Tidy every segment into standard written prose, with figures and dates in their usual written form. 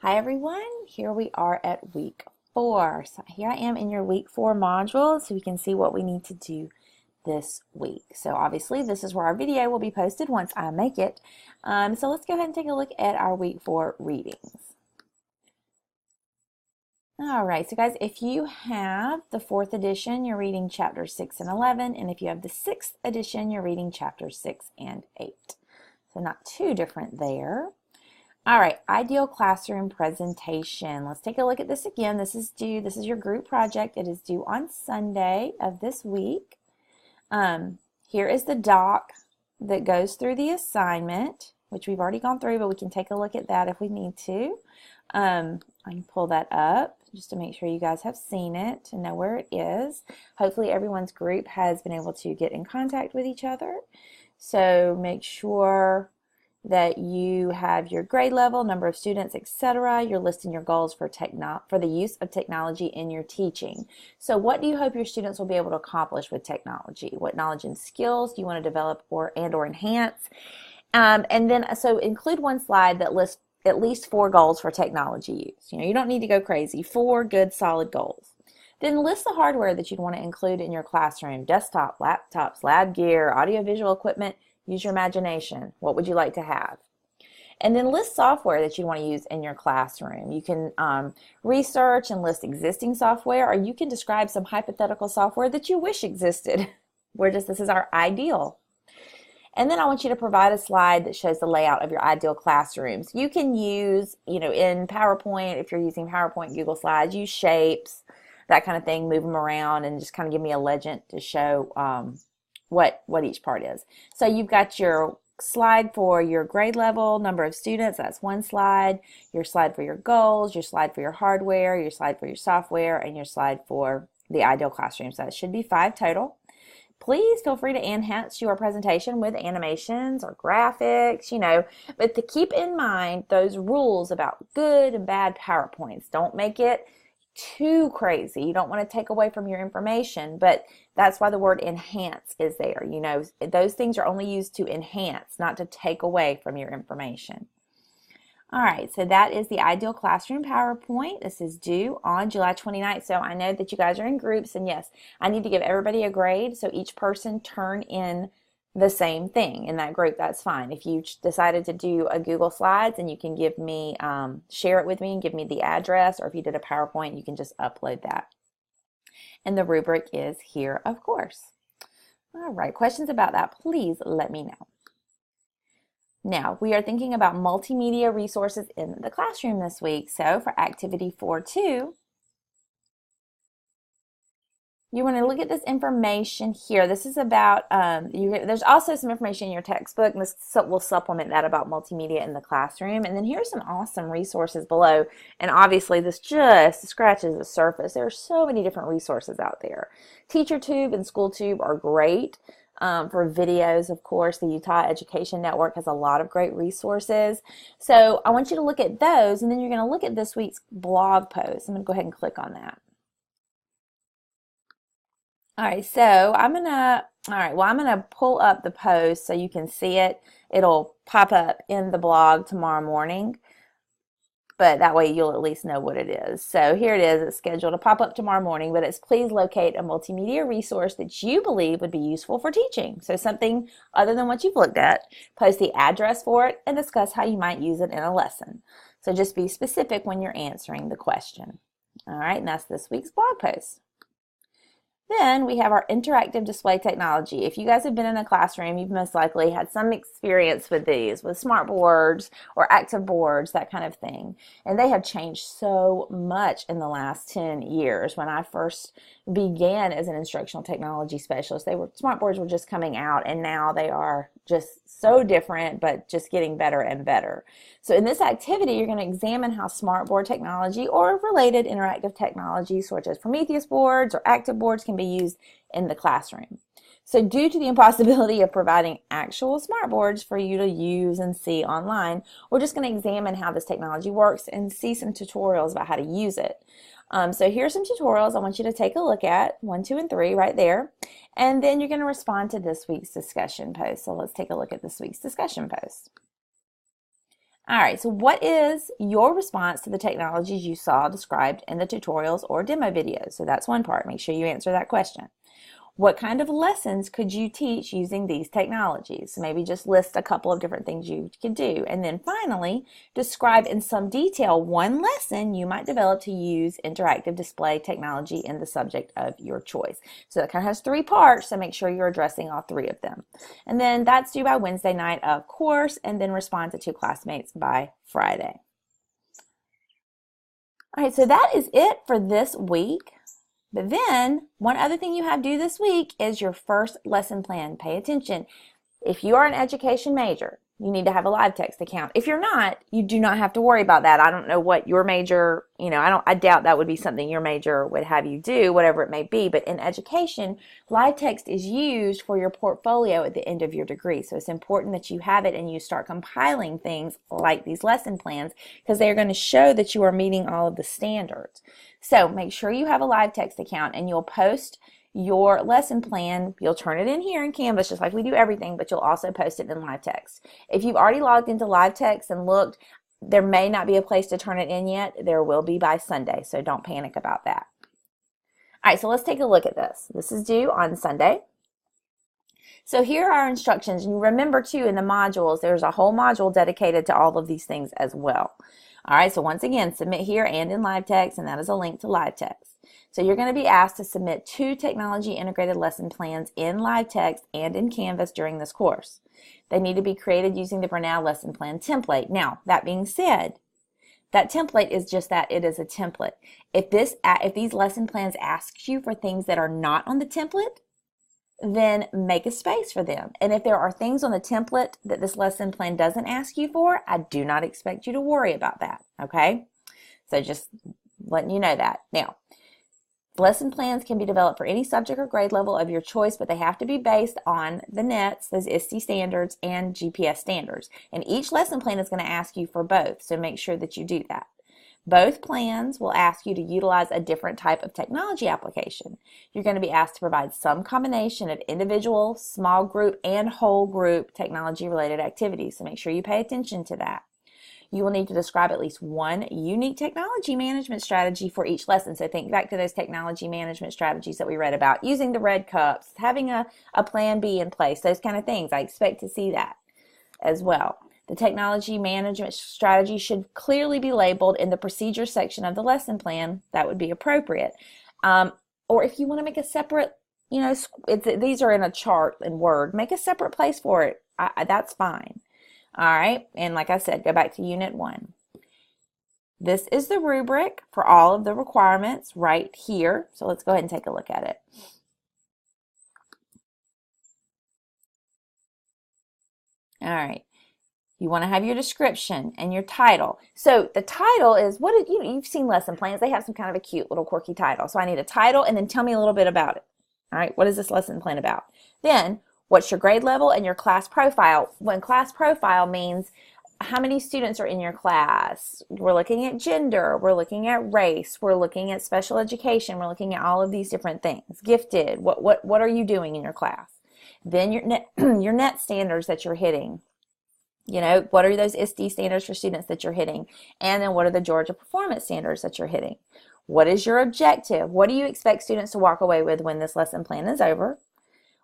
Hi everyone, here we are at week 4. So here I am in your week 4 module so we can see what we need to do this week. So obviously this is where our video will be posted once I make it. So let's go ahead and take a look at our week 4 readings. Alright, so guys, if you have the 4th edition, you're reading chapters 6 and 11, and if you have the 6th edition, you're reading chapters 6 and 8. So not too different there. All right, ideal classroom presentation. Let's take a look at this again. This is your group project. It is due on Sunday of this week. Here is the doc that goes through the assignment, which we've already gone through, but we can take a look at that if we need to. I can pull that up just to make sure you guys have seen it and know where it is. Hopefully everyone's group has been able to get in contact with each other. So make sure that you have your grade level, number of students, etc. You're listing your goals for the use of technology in your teaching. So what do you hope your students will be able to accomplish with technology? What knowledge and skills do you want to develop or enhance? And then so include one slide that lists at least 4 goals for technology use. You don't need to go crazy. 4 good solid goals. Then list the hardware that you'd want to include in your classroom: desktop, laptops, lab gear, audiovisual equipment. Use your imagination. What would you like to have? And then list software that you want to use in your classroom. You can research and list existing software, or you can describe some hypothetical software that you wish existed. This is our ideal. And then I want you to provide a slide that shows the layout of your ideal classrooms. You can use, in PowerPoint, if you're using PowerPoint, Google Slides, use shapes, that kind of thing, move them around and just kind of give me a legend to show what each part is. So you've got your slide for your grade level, number of students, that's one slide, your slide for your goals, your slide for your hardware, your slide for your software, and your slide for the ideal classroom. So that should be 5 total. Please feel free to enhance your presentation with animations or graphics, but to keep in mind those rules about good and bad PowerPoints. Don't make it too crazy. You don't want to take away from your information, but that's why the word enhance is there. Those things are only used to enhance, not to take away from your information. All right, so that is the ideal classroom PowerPoint. This is due on July 29th. So I know that you guys are in groups, and yes, I need to give everybody a grade. So each person turn in the same thing in that group. That's fine. If you decided to do a Google Slides, and you can give me, share it with me and give me the address, or if you did a PowerPoint, you can just upload that. And the rubric is here, of course. All right, questions about that, please let me know. Now, we are thinking about multimedia resources in the classroom this week. So for activity 4.2, you want to look at this information here. This is about, there's also some information in your textbook, and this will supplement that about multimedia in the classroom. And then here's some awesome resources below. And obviously this just scratches the surface. There are so many different resources out there. TeacherTube and SchoolTube are great. For videos, of course, the Utah Education Network has a lot of great resources. So I want you to look at those, and then you're going to look at this week's blog post. I'm going to go ahead and click on that. All right, so I'm going to pull up the post so you can see it. It'll pop up in the blog tomorrow morning, but that way you'll at least know what it is. So here it is. It's scheduled to pop up tomorrow morning, but it's please locate a multimedia resource that you believe would be useful for teaching. So something other than what you've looked at. Post the address for it and discuss how you might use it in a lesson. So just be specific when you're answering the question. All right, and that's this week's blog post. Then we have our interactive display technology. If you guys have been in a classroom, you've most likely had some experience with these, with smart boards or active boards, that kind of thing. And they have changed so much in the last 10 years. When I first began as an instructional technology specialist, smart boards were just coming out, and now they are just so different, but just getting better and better. So in this activity, you're going to examine how smartboard technology or related interactive technologies such as Prometheus boards or active boards can be used in the classroom. So due to the impossibility of providing actual smartboards for you to use and see online, we're just going to examine how this technology works and see some tutorials about how to use it. So here's some tutorials I want you to take a look at, 1, 2, and 3 right there. And then you're going to respond to this week's discussion post. So let's take a look at this week's discussion post. All right, so what is your response to the technologies you saw described in the tutorials or demo videos? So that's one part. Make sure you answer that question. What kind of lessons could you teach using these technologies? So maybe just list a couple of different things you could do. And then finally, describe in some detail one lesson you might develop to use interactive display technology in the subject of your choice. So that kind of has 3 parts, so make sure you're addressing all 3 of them. And then that's due by Wednesday night, of course, and then respond to 2 classmates by Friday. All right, so that is it for this week. But then, one other thing you have due this week is your first lesson plan. Pay attention. If you are an education major, you need to have a live text account. If you're not, you do not have to worry about that. I don't know what your major, I doubt that would be something your major would have you do, whatever it may be. But in education, live text is used for your portfolio at the end of your degree. So it's important that you have it and you start compiling things like these lesson plans because they are going to show that you are meeting all of the standards. So make sure you have a live text account and you'll post your lesson plan. You'll turn it in here in Canvas just like we do everything, but you'll also post it in live text. If you've already logged into live text and looked, there may not be a place to turn it in yet. There will be by Sunday, so don't panic about that. All right, so let's take a look at this. This is due on Sunday. So here are our instructions. And you remember too, in the modules, there's a whole module dedicated to all of these things as well. All right, so once again, submit here and in live text, and that is a link to live text. So you're going to be asked to submit 2 technology integrated lesson plans in live text and in Canvas during this course. They need to be created using the Bernal lesson plan template. Now, that being said, that template is just that, it is a template. If these lesson plans ask you for things that are not on the template, then make a space for them. And if there are things on the template that this lesson plan doesn't ask you for, I do not expect you to worry about that, okay? So just letting you know that. Now, lesson plans can be developed for any subject or grade level of your choice, but they have to be based on the NETs, those ISTE standards, and GPS standards. And each lesson plan is going to ask you for both, so make sure that you do that. Both plans will ask you to utilize a different type of technology application. You're going to be asked to provide some combination of individual, small group, and whole group technology-related activities, so make sure you pay attention to that. You will need to describe at least one unique technology management strategy for each lesson. So think back to those technology management strategies that we read about, using the red cups, having a plan B in place, those kind of things. I expect to see that as well. The technology management strategy should clearly be labeled in the procedure section of the lesson plan. That would be appropriate. Or if you want to make a separate, these are in a chart in Word, make a separate place for it. That's fine. All right, and like I said, go back to Unit 1. This is the rubric for all of the requirements right here. So let's go ahead and take a look at it. All right. You want to have your description and your title. So the title is, you've seen lesson plans. They have some kind of a cute little quirky title. So I need a title and then tell me a little bit about it. All right, what is this lesson plan about? Then, what's your grade level and your class profile? When class profile means how many students are in your class. We're looking at gender, we're looking at race, we're looking at special education, we're looking at all of these different things. Gifted, what are you doing in your class? Then your net standards that you're hitting. What are those ISTE standards for students that you're hitting? And then what are the Georgia Performance Standards that you're hitting? What is your objective? What do you expect students to walk away with when this lesson plan is over?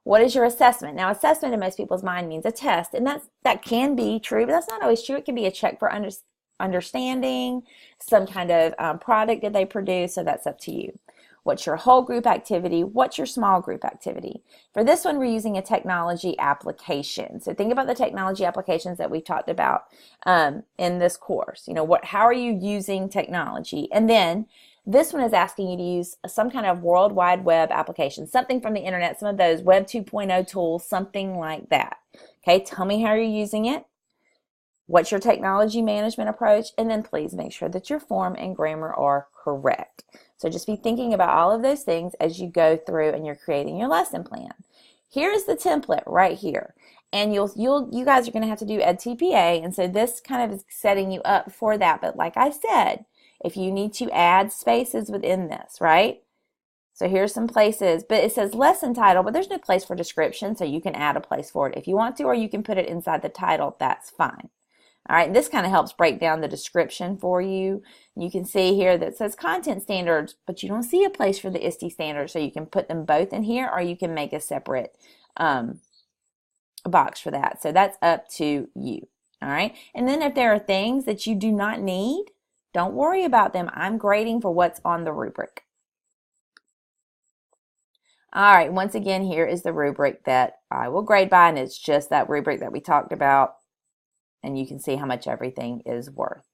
What is your assessment? Now, assessment in most people's mind means a test, and that can be true, but that's not always true. It can be a check for understanding, some kind of product that they produce, so that's up to you. What's your whole group activity? What's your small group activity? For this one, we're using a technology application. So think about the technology applications that we talked about in this course. How are you using technology? And then this one is asking you to use some kind of World Wide Web application, something from the internet, some of those Web 2.0 tools, something like that. Okay, tell me how you're using it. What's your technology management approach? And then please make sure that your form and grammar are correct. So just be thinking about all of those things as you go through and you're creating your lesson plan. Here's the template right here. And you guys are going to have to do EdTPA, and so this kind of is setting you up for that. But like I said, if you need to add spaces within this, right? So here's some places, but it says lesson title, but there's no place for description, so you can add a place for it if you want to, or you can put it inside the title. That's fine. All right, this kind of helps break down the description for you. You can see here that says content standards, but you don't see a place for the ISTE standards, so you can put them both in here, or you can make a separate box for that. So that's up to you. All right, and then if there are things that you do not need, don't worry about them. I'm grading for what's on the rubric. All right, once again, here is the rubric that I will grade by, and it's just that rubric that we talked about, and you can see how much everything is worth.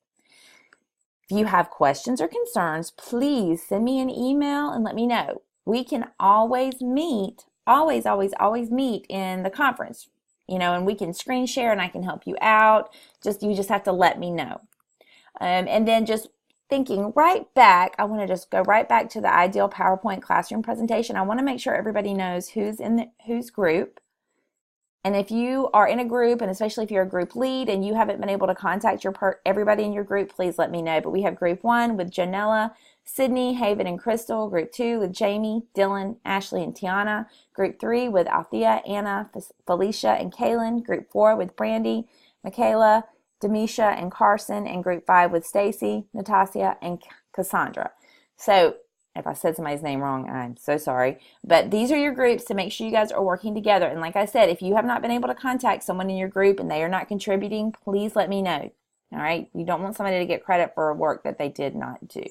If you have questions or concerns, please send me an email and let me know. We can always meet, always meet in the conference, and we can screen share and I can help you out. You just have to let me know. And then just thinking right back, I want to just go right back to the ideal PowerPoint classroom presentation. I want to make sure everybody knows who's in whose group. And if you are in a group, and especially if you're a group lead and you haven't been able to contact everybody in your group, please let me know. But we have group 1 with Janella, Sydney, Haven, and Crystal. Group 2 with Jamie, Dylan, Ashley, and Tiana. Group 3 with Althea, Anna, Felicia, and Kaylin. Group 4 with Brandy, Michaela, Demisha, and Carson. And group 5 with Stacy, Natasha, and Cassandra. So if I said somebody's name wrong, I'm so sorry. But these are your groups to make sure you guys are working together. And like I said, if you have not been able to contact someone in your group and they are not contributing, please let me know. All right? You don't want somebody to get credit for work that they did not do.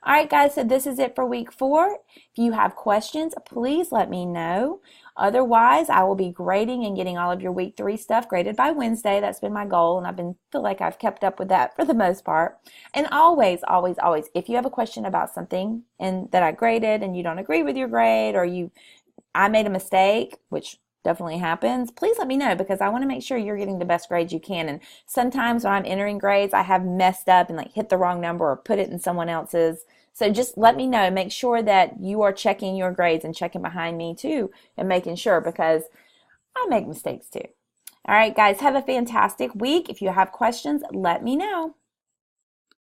All right, guys, so this is it for week 4. If you have questions, please let me know. Otherwise, I will be grading and getting all of your week 3 stuff graded by Wednesday. That's been my goal, and feel like I've kept up with that for the most part. And always, if you have a question about something that I graded and you don't agree with your grade, or I made a mistake, which definitely happens, please let me know, because I want to make sure you're getting the best grades you can. And sometimes when I'm entering grades, I have messed up and hit the wrong number or put it in someone else's. So just let me know. Make sure that you are checking your grades and checking behind me too, and making sure, because I make mistakes too. All right, guys, have a fantastic week. If you have questions, let me know.